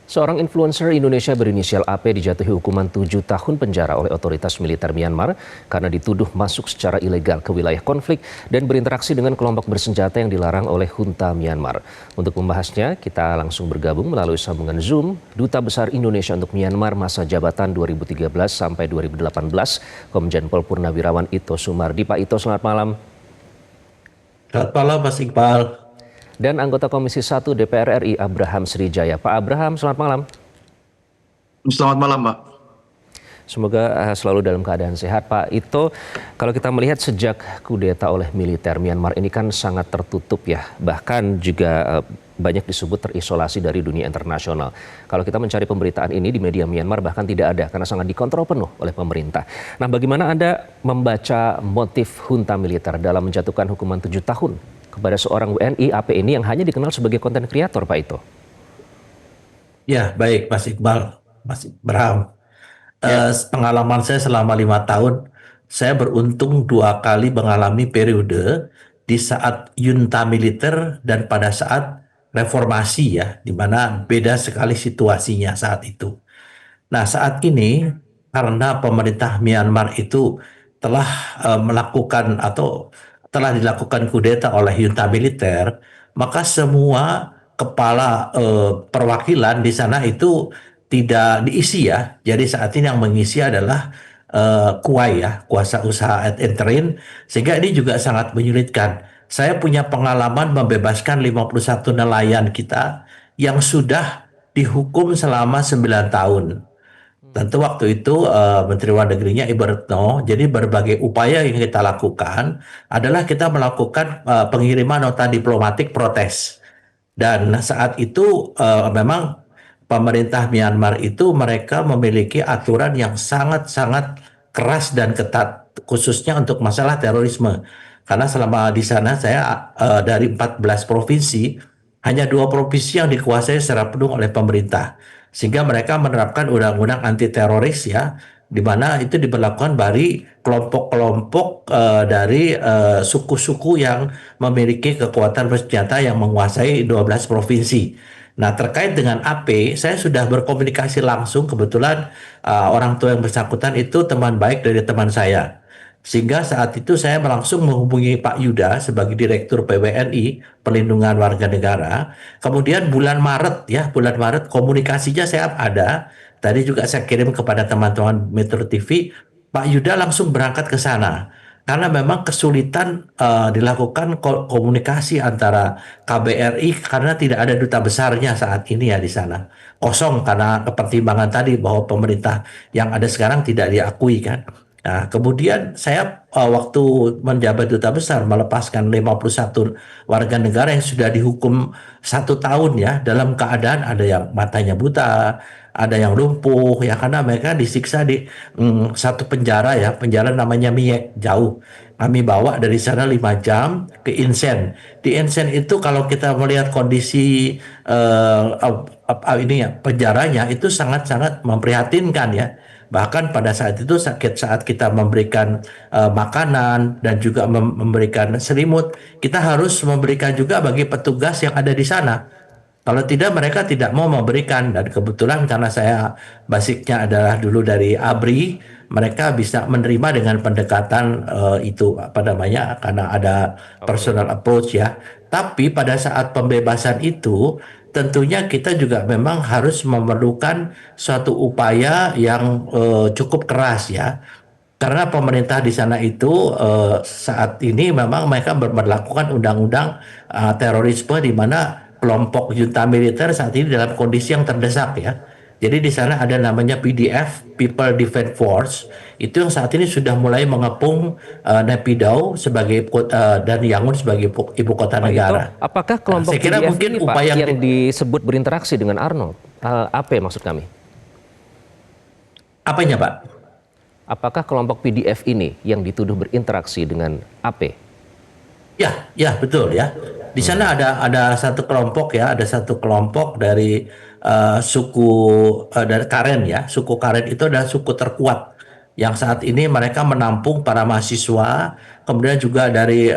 Seorang influencer Indonesia berinisial AP dijatuhi hukuman 7 tahun penjara oleh otoritas militer Myanmar karena dituduh masuk secara ilegal ke wilayah konflik dan berinteraksi dengan kelompok bersenjata yang dilarang oleh junta Myanmar. Untuk membahasnya, kita langsung bergabung melalui sambungan Zoom Duta Besar Indonesia untuk Myanmar masa jabatan 2013 sampai 2018, Komjen Pol Purnawirawan Ito Sumardi. Pak Ito, selamat malam. Selamat malam, Mas Iqbal. Dan anggota Komisi 1 DPR RI Abraham Srijaya. Pak Abraham, selamat malam. Selamat malam, Pak. Semoga selalu dalam keadaan sehat. Pak Ito, kalau kita melihat sejak kudeta oleh militer Myanmar ini kan sangat tertutup ya. Bahkan juga banyak disebut terisolasi dari dunia internasional. Kalau kita mencari pemberitaan ini di media Myanmar bahkan tidak ada karena sangat dikontrol penuh oleh pemerintah. Nah, bagaimana Anda membaca motif junta militer dalam menjatuhkan hukuman 7 tahun kepada seorang WNI AP ini yang hanya dikenal sebagai konten kreator, Pak Ito? Ya, baik, Mas Iqbal, Mas Ibrahim. Ya. Pengalaman saya selama 5 tahun, saya beruntung 2 kali mengalami periode di saat junta militer dan pada saat reformasi ya, di mana beda sekali situasinya saat itu. Nah, saat ini karena pemerintah Myanmar itu telah melakukan atau telah dilakukan kudeta oleh junta militer, maka semua kepala perwakilan di sana itu tidak diisi ya. Jadi saat ini yang mengisi adalah KUAI ya, kuasa usaha ad interim, sehingga ini juga sangat menyulitkan. Saya punya pengalaman membebaskan 51 nelayan kita yang sudah dihukum selama 9 tahun. Tentu waktu itu Menteri Luar Negerinya Ibu Retno, jadi berbagai upaya yang kita lakukan adalah kita melakukan pengiriman nota diplomatik protes. Dan saat itu memang pemerintah Myanmar itu mereka memiliki aturan yang sangat-sangat keras dan ketat, khususnya untuk masalah terorisme. Karena selama di sana saya dari 14 provinsi, hanya 2 provinsi yang dikuasai secara penuh oleh pemerintah. Sehingga mereka menerapkan undang-undang anti teroris ya, di mana itu diberlakukan dari kelompok-kelompok dari suku-suku yang memiliki kekuatan bersenjata yang menguasai 12 provinsi. Nah, terkait dengan AP, saya sudah berkomunikasi langsung, kebetulan orang tua yang bersangkutan itu teman baik dari teman saya. Sehingga saat itu saya langsung menghubungi Pak Yuda sebagai Direktur PWNI, Perlindungan Warga Negara. Kemudian bulan Maret ya, bulan Maret komunikasinya saya ada. Tadi juga saya kirim kepada teman-teman Metro TV, Pak Yuda langsung berangkat ke sana. Karena memang kesulitan dilakukan komunikasi antara KBRI karena tidak ada duta besarnya saat ini ya di sana. Kosong karena kepertimbangan tadi bahwa pemerintah yang ada sekarang tidak diakui kan. Nah, kemudian saya waktu menjabat duta besar melepaskan 51 warga negara yang sudah dihukum 1 tahun ya dalam keadaan ada yang matanya buta, ada yang lumpuh ya karena mereka disiksa di satu penjara ya, penjara namanya Miek jauh. Kami bawa dari sana 5 jam ke Insen. Di Insen itu kalau kita melihat kondisi ini ya penjaranya itu sangat-sangat memprihatinkan ya. Bahkan pada saat itu saat kita memberikan makanan dan juga memberikan selimut, kita harus memberikan juga bagi petugas yang ada di sana. Kalau tidak mereka tidak mau memberikan dan kebetulan karena saya basicnya adalah dulu dari ABRI, mereka bisa menerima dengan pendekatan itu apa namanya karena ada Oke. personal approach ya. Tapi pada saat pembebasan itu tentunya kita juga memang harus memerlukan suatu upaya yang cukup keras ya. Karena pemerintah di sana itu saat ini memang mereka melakukan undang-undang terorisme di mana kelompok junta militer saat ini dalam kondisi yang terdesak ya. Jadi di sana ada namanya PDF, People Defense Force, itu yang saat ini sudah mulai mengepung Naypyidaw sebagai dan Yangon sebagai ibu kota Pak Ito, negara. apakah Nah, kelompok saya kira PDF mungkin ini, Pak, upaya yang disebut berinteraksi dengan Arnold? AP maksud kami. apanya, Pak? Apakah kelompok PDF ini yang dituduh berinteraksi dengan AP? Ya, ya betul ya. Di sana ada satu kelompok ya, ada satu kelompok dari suku dari Karen ya. Suku Karen itu adalah suku terkuat yang saat ini mereka menampung para mahasiswa, kemudian juga dari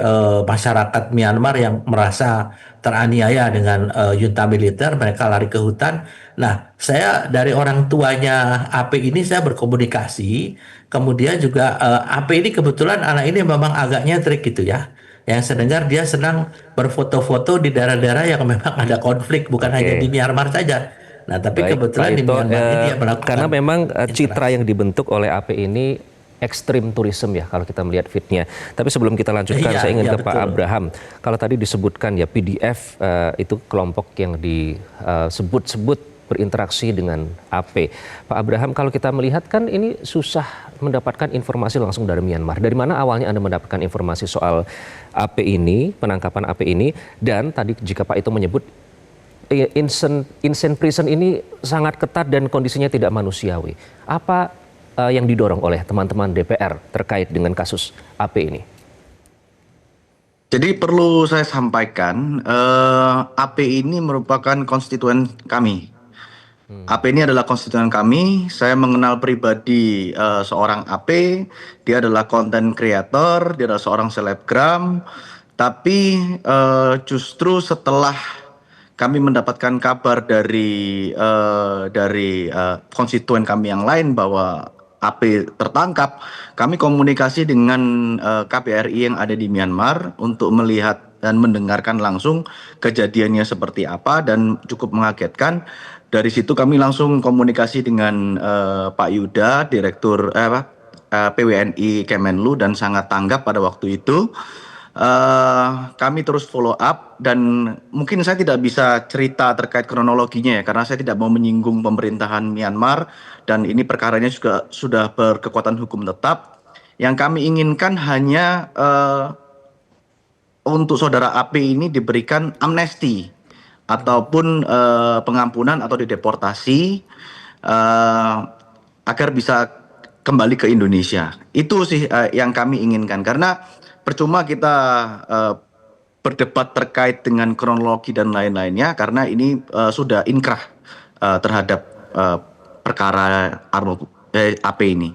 masyarakat Myanmar yang merasa teraniaya dengan junta militer, mereka lari ke hutan. Nah, saya dari orang tuanya AP ini saya berkomunikasi, kemudian juga AP ini kebetulan anak ini memang agaknya trik gitu ya. Yang saya dengar dia senang berfoto-foto di daerah-daerah yang memang ada konflik, bukan hanya di Oke. Myanmar saja. Nah, tapi Baik, Pak kebetulan di Ito, Myanmar ini dia karena melakukan memang citra interaksi. yang dibentuk oleh AP ini ekstrim tourism ya kalau kita melihat fitnya. Tapi sebelum kita lanjutkan, Iya, saya ingin iya ke Pak betul. Abraham. Kalau tadi disebutkan ya PDF itu kelompok yang disebut-sebut berinteraksi dengan AP. Pak Abraham, kalau kita melihat kan ini susah mendapatkan informasi langsung dari Myanmar. Dari mana awalnya Anda mendapatkan informasi soal AP ini, penangkapan AP ini, dan tadi jika Pak Ito menyebut insane prison ini sangat ketat dan kondisinya tidak manusiawi. Apa yang didorong oleh teman-teman DPR terkait dengan kasus AP ini? Jadi perlu saya sampaikan, AP ini merupakan konstituen kami. AP ini adalah konstituen kami. Saya mengenal pribadi seorang AP. Dia adalah content creator, dia adalah seorang selebgram. Tapi justru setelah kami mendapatkan kabar dari konstituen kami yang lain bahwa AP tertangkap, kami komunikasi dengan KBRI yang ada di Myanmar untuk melihat dan mendengarkan langsung kejadiannya seperti apa dan cukup mengagetkan. Dari situ kami langsung komunikasi dengan Pak Yuda, Direktur PWNI Kemenlu dan sangat tanggap pada waktu itu. Kami terus follow up dan mungkin saya tidak bisa cerita terkait kronologinya ya karena saya tidak mau menyinggung pemerintahan Myanmar dan ini perkaranya juga sudah berkekuatan hukum tetap. Yang kami inginkan hanya untuk saudara AP ini diberikan amnesti ataupun pengampunan atau dideportasi eh, agar bisa kembali ke Indonesia. Itu sih yang kami inginkan karena percuma kita eh, berdebat terkait dengan kronologi dan lain-lainnya karena ini sudah inkrah terhadap eh, perkara AP ini.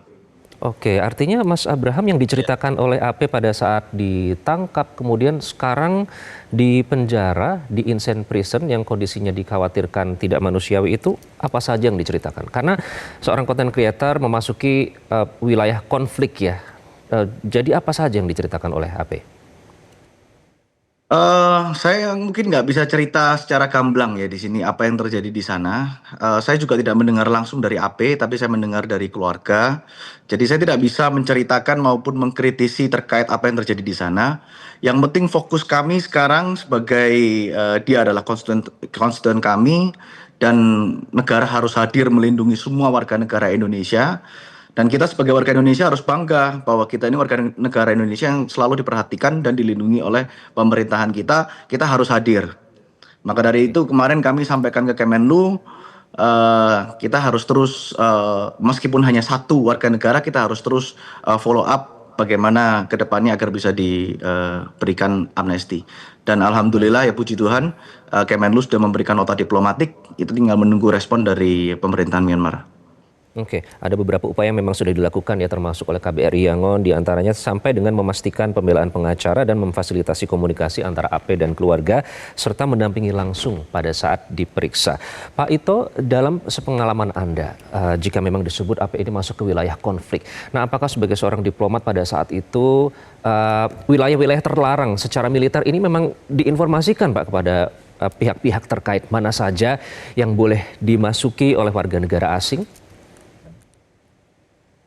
Oke, artinya Mas Abraham yang diceritakan oleh AP pada saat ditangkap, kemudian sekarang di penjara, di insane prison yang kondisinya dikhawatirkan tidak manusiawi itu apa saja yang diceritakan? Karena seorang content creator memasuki wilayah konflik ya. Jadi apa saja yang diceritakan oleh AP? Saya mungkin nggak bisa cerita secara gamblang ya di sini apa yang terjadi di sana. Saya juga tidak mendengar langsung dari AP, tapi saya mendengar dari keluarga. Jadi saya tidak bisa menceritakan maupun mengkritisi terkait apa yang terjadi di sana. Yang penting fokus kami sekarang sebagai dia adalah konstituen kami dan negara harus hadir melindungi semua warga negara Indonesia. Dan kita sebagai warga Indonesia harus bangga bahwa kita ini warga negara Indonesia yang selalu diperhatikan dan dilindungi oleh pemerintahan kita. Kita harus hadir. Maka dari itu kemarin kami sampaikan ke Kemenlu, kita harus terus meskipun hanya satu warga negara, kita harus terus follow up bagaimana ke depannya agar bisa diberikan amnesti. Dan alhamdulillah ya puji Tuhan, Kemenlu sudah memberikan nota diplomatik. Itu tinggal menunggu respon dari pemerintahan Myanmar. Oke, ada beberapa upaya yang memang sudah dilakukan ya termasuk oleh KBRI Yangon diantaranya sampai dengan memastikan pembelaan pengacara dan memfasilitasi komunikasi antara AP dan keluarga serta mendampingi langsung pada saat diperiksa. Pak Ito, dalam sepengalaman Anda, jika memang disebut AP ini masuk ke wilayah konflik, nah apakah sebagai seorang diplomat pada saat itu wilayah-wilayah terlarang secara militer ini memang diinformasikan Pak kepada pihak-pihak terkait mana saja yang boleh dimasuki oleh warga negara asing?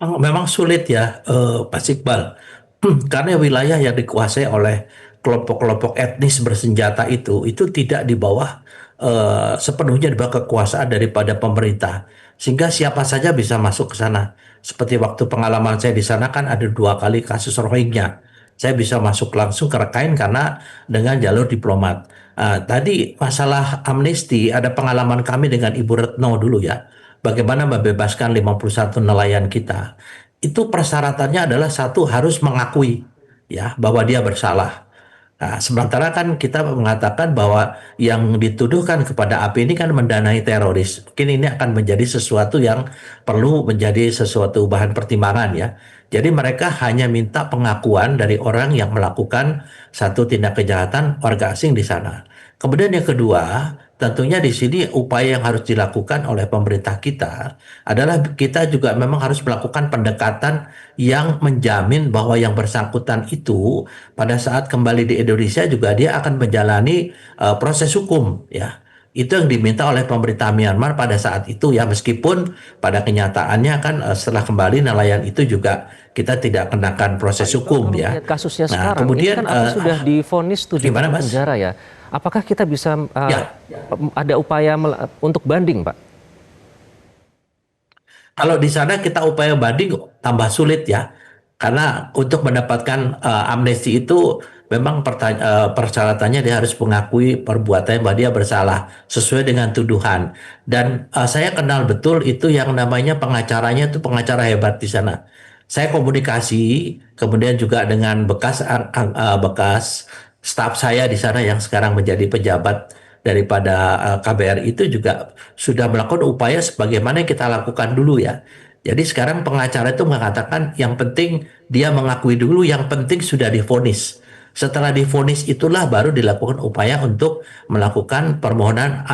Memang sulit ya, Pak Iqbal. Karena wilayah yang dikuasai oleh kelompok-kelompok etnis bersenjata itu tidak di bawah sepenuhnya di bawah kekuasaan daripada pemerintah. Sehingga siapa saja bisa masuk ke sana. Seperti waktu pengalaman saya di sana kan ada 2 kali kasus Rohingya. Saya bisa masuk langsung ke Rakhine karena dengan jalur diplomat. Tadi masalah amnesti, ada pengalaman kami dengan Ibu Retno dulu ya. Bagaimana membebaskan 51 nelayan kita. Itu persyaratannya adalah satu harus mengakui ya bahwa dia bersalah. Nah, sementara kan kita mengatakan bahwa yang dituduhkan kepada AP ini kan mendanai teroris. Mungkin ini akan menjadi sesuatu yang perlu menjadi sesuatu bahan pertimbangan ya. Jadi mereka hanya minta pengakuan dari orang yang melakukan satu tindak kejahatan warga asing di sana. Kemudian yang kedua, tentunya di sini upaya yang harus dilakukan oleh pemerintah kita adalah kita juga memang harus melakukan pendekatan yang menjamin bahwa yang bersangkutan itu pada saat kembali di Indonesia juga dia akan menjalani proses hukum ya. Itu yang diminta oleh pemerintah Myanmar pada saat itu ya, meskipun pada kenyataannya kan setelah kembali nelayan itu juga kita tidak kenakan Pak proses Ito, hukum kalau ya. melihat kasusnya Nah, sekarang, ini kemudian kan AP sudah divonis 7 gimana tahun Mas? penjara ya. Apakah kita bisa Ya, ada upaya untuk banding, Pak? kalau di sana kita upaya banding tambah sulit ya. Karena untuk mendapatkan amnesti itu memang persyaratannya dia harus mengakui perbuatannya bahwa dia bersalah sesuai dengan tuduhan. Dan saya kenal betul itu yang namanya pengacaranya itu pengacara hebat di sana. Saya komunikasi kemudian juga dengan bekas staf saya di sana yang sekarang menjadi pejabat daripada KBRI itu juga sudah melakukan upaya sebagaimana yang kita lakukan dulu ya. Jadi sekarang pengacara itu mengatakan yang penting dia mengakui dulu, yang penting sudah divonis. Setelah divonis itulah baru dilakukan upaya untuk melakukan permohonan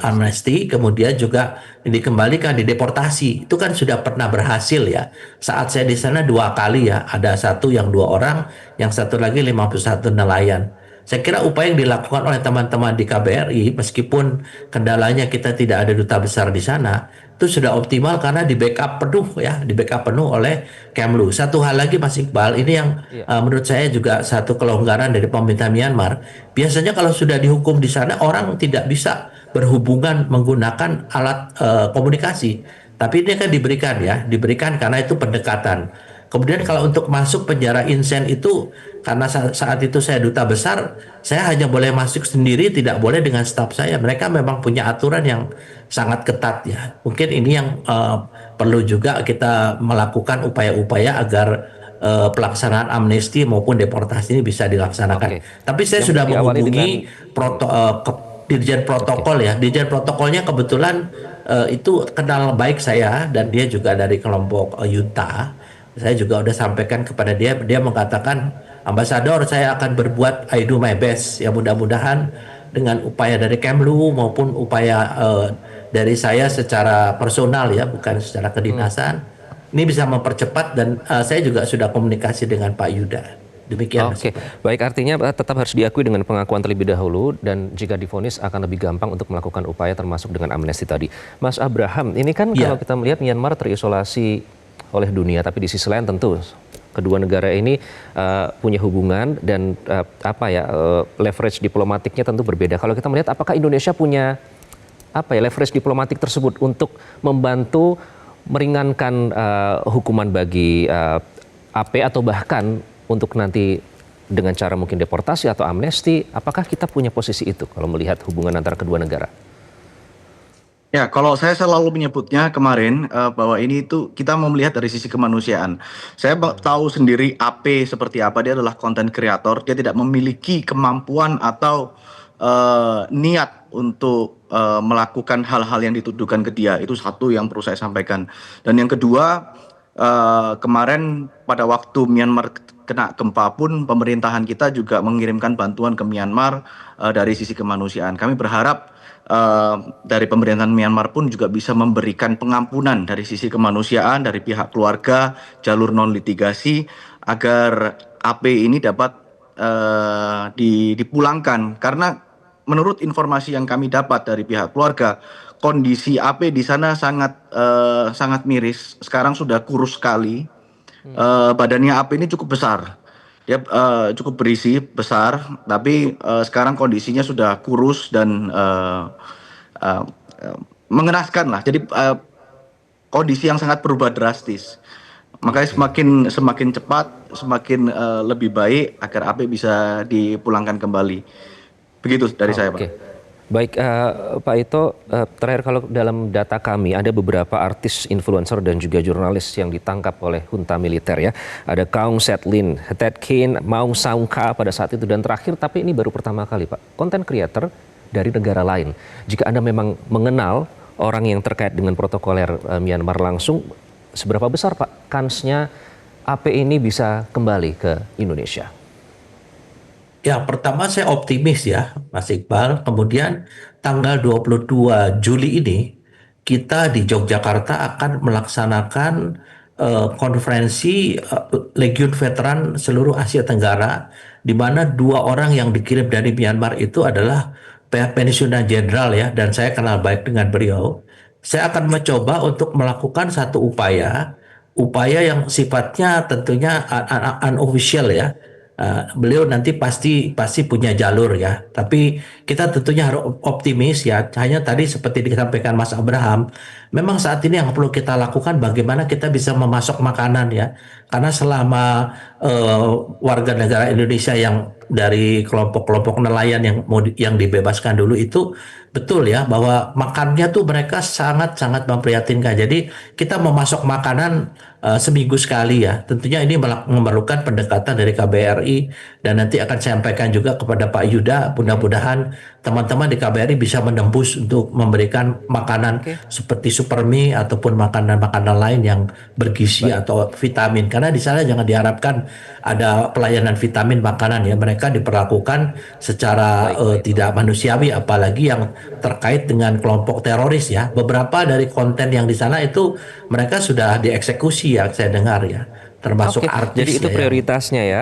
amnesti, kemudian juga dikembalikan, dideportasi. Itu kan sudah pernah berhasil ya. Saat saya di sana 2 kali ya, ada satu yang 2 orang, yang satu lagi 51 nelayan. Saya kira upaya yang dilakukan oleh teman-teman di KBRI, meskipun kendalanya kita tidak ada duta besar di sana, itu sudah optimal karena di backup penuh ya, di backup penuh oleh Kemlu. Satu hal lagi Mas Iqbal, ini yang Iya. menurut saya juga satu kelonggaran dari pemerintah Myanmar. Biasanya kalau sudah dihukum di sana, orang tidak bisa berhubungan menggunakan alat komunikasi. Tapi ini kan diberikan karena itu pendekatan. Kemudian kalau untuk masuk penjara Insen itu karena saat itu saya duta besar, saya hanya boleh masuk sendiri, tidak boleh dengan staf saya. Mereka memang punya aturan yang sangat ketat ya. Mungkin ini yang perlu juga kita melakukan upaya-upaya agar pelaksanaan amnesti maupun deportasi ini bisa Oke. dilaksanakan. Tapi saya Yang sudah diawali dengan menghubungi Dirjen oke. Protokol ya. Dirjen Protokolnya kebetulan itu kenal baik saya dan dia juga dari kelompok Yuta. Saya juga udah sampaikan kepada dia, dia mengatakan, Ambasador, saya akan berbuat I do my best. Ya mudah-mudahan dengan upaya dari Kemlu maupun upaya dari saya secara personal ya, bukan secara Hmm. kedinasan, ini bisa mempercepat dan saya juga sudah komunikasi dengan Pak Yuda. Demikian Mas Oke, Iqbal. baik, artinya tetap harus diakui dengan pengakuan terlebih dahulu dan jika divonis akan lebih gampang untuk melakukan upaya termasuk dengan amnesti tadi. Mas Abraham, ini kan kalau Iya, kita melihat Myanmar terisolasi oleh dunia, tapi di sisi lain tentu kedua negara ini punya hubungan dan leverage diplomatiknya tentu berbeda. Kalau kita melihat apakah Indonesia punya leverage diplomatik tersebut untuk membantu meringankan hukuman bagi AP atau bahkan untuk nanti dengan cara mungkin deportasi atau amnesti, apakah kita punya posisi itu kalau melihat hubungan antara kedua negara? Ya, kalau saya selalu menyebutnya kemarin bahwa ini itu kita mau melihat dari sisi kemanusiaan. Saya tahu sendiri AP seperti apa, dia adalah content creator, dia tidak memiliki kemampuan atau niat untuk melakukan hal-hal yang dituduhkan ke dia. Itu satu yang perlu saya sampaikan. Dan yang kedua, kemarin pada waktu Myanmar kena gempa pun pemerintahan kita juga mengirimkan bantuan ke Myanmar dari sisi kemanusiaan. Kami berharap dari pemerintahan Myanmar pun juga bisa memberikan pengampunan dari sisi kemanusiaan dari pihak keluarga, jalur non litigasi agar AP ini dapat dipulangkan karena menurut informasi yang kami dapat dari pihak keluarga kondisi AP di sana sangat miris. Sekarang sudah kurus sekali. Badannya AP ini cukup besar. Dia cukup berisi, besar, tapi sekarang kondisinya sudah kurus dan uh, uh, mengenaskan lah. Jadi kondisi yang sangat berubah drastis. Makanya Oke. semakin cepat, semakin lebih baik agar AP bisa dipulangkan kembali. Begitu dari saya, Oke. Pak. Baik, Pak Ito, terakhir kalau dalam data kami ada beberapa artis, influencer dan juga jurnalis yang ditangkap oleh junta militer ya. Ada Kaung Setlin, Ted Kane, Maung Saungka pada saat itu dan terakhir, tapi ini baru pertama kali Pak, konten creator dari negara lain. Jika Anda memang mengenal orang yang terkait dengan protokoler Myanmar langsung, seberapa besar Pak kansnya AP ini bisa kembali ke Indonesia? Ya, pertama saya optimis ya, Mas Iqbal. Kemudian tanggal 22 Juli ini kita di Yogyakarta akan melaksanakan konferensi Legiun Veteran seluruh Asia Tenggara, di mana dua orang yang dikirim dari Myanmar itu adalah pensiunan jenderal ya, dan saya kenal baik dengan beliau. Saya akan mencoba untuk melakukan satu upaya yang sifatnya tentunya unofficial ya. Beliau nanti pasti punya jalur ya. Tapi kita tentunya harus optimis ya. Hanya tadi seperti disampaikan Mas Abraham, memang saat ini yang perlu kita lakukan bagaimana kita bisa memasok makanan ya. Karena selama warga negara Indonesia yang dari kelompok-kelompok nelayan yang dibebaskan dulu itu betul ya, bahwa makannya tuh mereka sangat-sangat memprihatinkan. Jadi kita memasok makanan seminggu sekali ya. Tentunya ini memerlukan pendekatan dari KBRI, dan nanti akan saya sampaikan juga kepada Pak Yuda. Mudah-mudahan teman-teman di KBRI bisa menembus untuk memberikan makanan seperti supermi ataupun makanan-makanan lain yang bergizi atau vitamin. Karena di sana jangan diharapkan ada pelayanan vitamin makanan ya. Mereka diperlakukan secara tidak manusiawi, apalagi yang terkait dengan kelompok teroris ya. Beberapa dari konten yang di sana itu mereka sudah dieksekusi ya, saya dengar ya, termasuk artis. Jadi itu prioritasnya ya,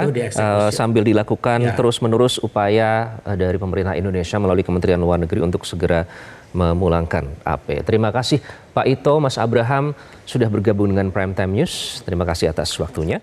sambil dilakukan terus-menerus upaya dari pemerintah Indonesia melalui Kementerian Luar Negeri untuk segera memulangkan AP. Terima kasih Pak Ito, Mas Abraham sudah bergabung dengan Prime Time News. Terima kasih atas waktunya.